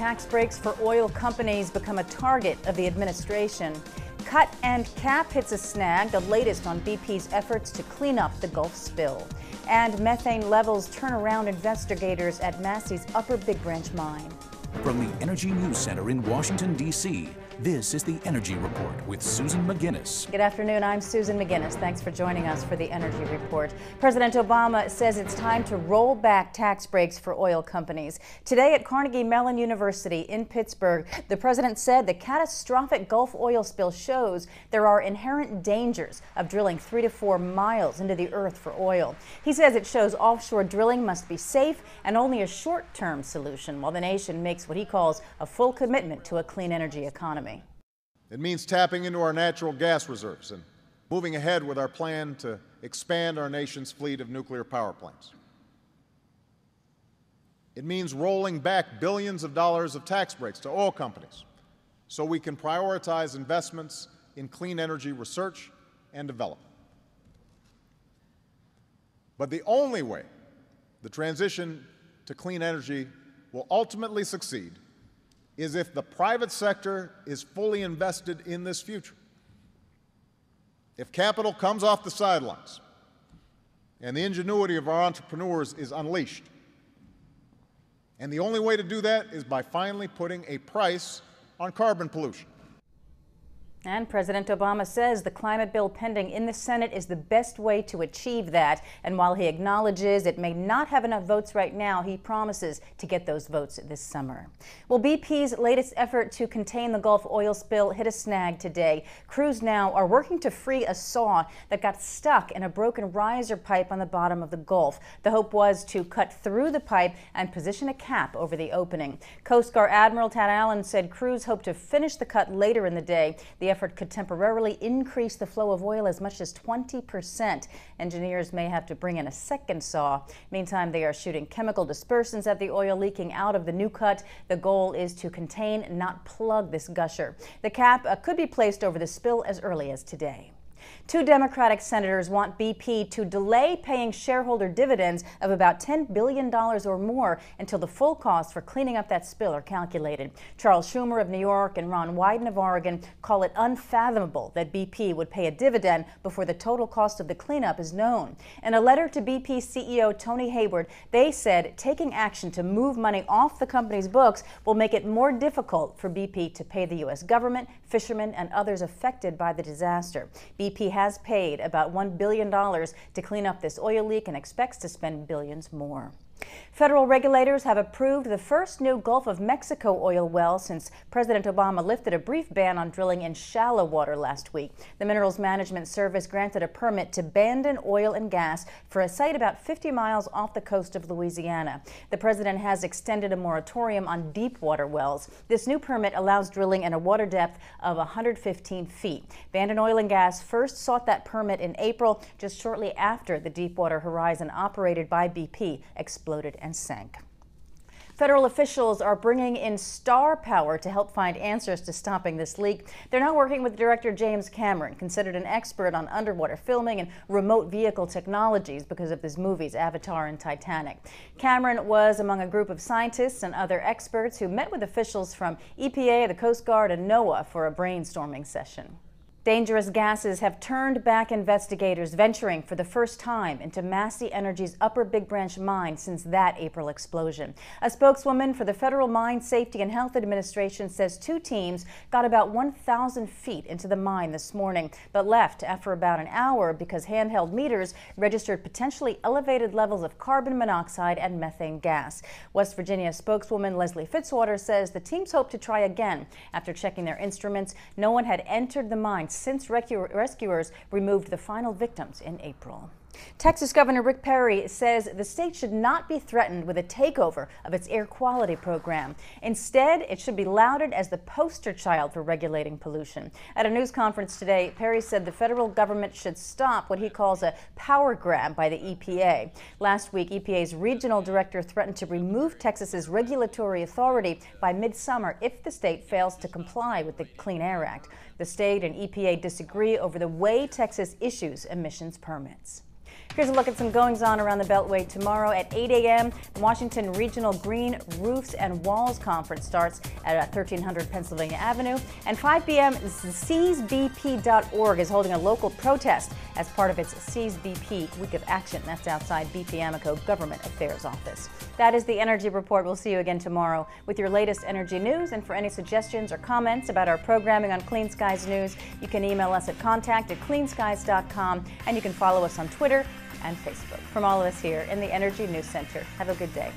tax breaks for oil companies become a target of the administration. Cut and cap hits a snag, the latest on BP's efforts to clean up the Gulf spill. And methane levels turn around investigators at Massey's Upper Big Branch mine. From the Energy News Center in Washington, D.C., this is the Energy Report with Susan McGinnis. Good afternoon, I'm Susan McGinnis. Thanks for joining us for the Energy Report. President Obama says it's time to roll back tax breaks for oil companies. Today at Carnegie Mellon University in Pittsburgh, the president said the catastrophic Gulf oil spill shows there are inherent dangers of drilling 3 to 4 miles into the earth for oil. He says it shows offshore drilling must be safe and only a short-term solution while the nation makes what he calls a full commitment to a clean energy economy. It means tapping into our natural gas reserves and moving ahead with our plan to expand our nation's fleet of nuclear power plants. It means rolling back billions of dollars of tax breaks to oil companies so we can prioritize investments in clean energy research and development. But the only way the transition to clean energy will ultimately succeed is if the private sector is fully invested in this future. If capital comes off the sidelines and the ingenuity of our entrepreneurs is unleashed. And the only way to do that is by finally putting a price on carbon pollution. And President Obama says the climate bill pending in the Senate is the best way to achieve that. And while he acknowledges it may not have enough votes right now, he promises to get those votes this summer. Well, BP's latest effort to contain the Gulf oil spill hit a snag today. Crews now are working to free a saw that got stuck in a broken riser pipe on the bottom of the Gulf. The hope was to cut through the pipe and position a cap over the opening. Coast Guard Admiral Tad Allen said crews hope to finish the cut later in the day. The effort could temporarily increase the flow of oil as much as 20%. Engineers may have to bring in a second saw. Meantime, they are shooting chemical dispersants at the oil leaking out of the new cut. The goal is to contain, not plug this gusher. The cap could be placed over the spill as early as today. 2 Democratic senators want BP to delay paying shareholder dividends of about $10 billion or more until the full costs for cleaning up that spill are calculated. Charles Schumer of New York and Ron Wyden of Oregon call it unfathomable that BP would pay a dividend before the total cost of the cleanup is known. In a letter to BP CEO Tony Hayward, they said taking action to move money off the company's books will make it more difficult for BP to pay the U.S. government, fishermen, and others affected by the disaster. BP has paid about $1 billion to clean up this oil leak and expects to spend billions more. Federal regulators have approved the first new Gulf of Mexico oil well since President Obama lifted a brief ban on drilling in shallow water last week. The Minerals Management Service granted a permit to abandon oil and gas for a site about 50 miles off the coast of Louisiana. The president has extended a moratorium on deep water wells. This new permit allows drilling in a water depth of 115 feet. Abandon Oil and Gas first sought that permit in April, just shortly after the Deepwater Horizon operated by BP exploded and sank. Federal officials are bringing in star power to help find answers to stopping this leak. They're now working with director James Cameron, considered an expert on underwater filming and remote vehicle technologies because of his movies Avatar and Titanic. Cameron was among a group of scientists and other experts who met with officials from EPA, the Coast Guard, and NOAA for a brainstorming session. Dangerous gases have turned back investigators venturing for the first time into Massey Energy's Upper Big Branch mine since that April explosion. A spokeswoman for the Federal Mine Safety and Health Administration says 2 teams got about 1,000 feet into the mine this morning, but left after about an hour because handheld meters registered potentially elevated levels of carbon monoxide and methane gas. West Virginia spokeswoman Leslie Fitzwater says the teams hope to try again. After checking their instruments, no one had entered the mine since rescuers removed the final victims in April. Texas Governor Rick Perry says the state should not be threatened with a takeover of its air quality program. Instead, it should be lauded as the poster child for regulating pollution. At a news conference today, Perry said the federal government should stop what he calls a power grab by the EPA. Last week, EPA's regional director threatened to remove Texas's regulatory authority by midsummer if the state fails to comply with the Clean Air Act. The state and EPA disagree over the way Texas issues emissions permits. Here's a look at some goings-on around the Beltway tomorrow at 8 a.m. Washington Regional Green Roofs and Walls Conference starts at 1300 Pennsylvania Avenue. And 5 p.m. SeizBP.org is holding a local protest as part of its Seize BP Week of Action. That's outside BP Amoco Government Affairs Office. That is the Energy Report. We'll see you again tomorrow with your latest energy news. And for any suggestions or comments about our programming on Clean Skies News, you can email us at contact@cleanskies.com, and you can follow us on Twitter and Facebook. From all of us here in the Energy News Center, have a good day.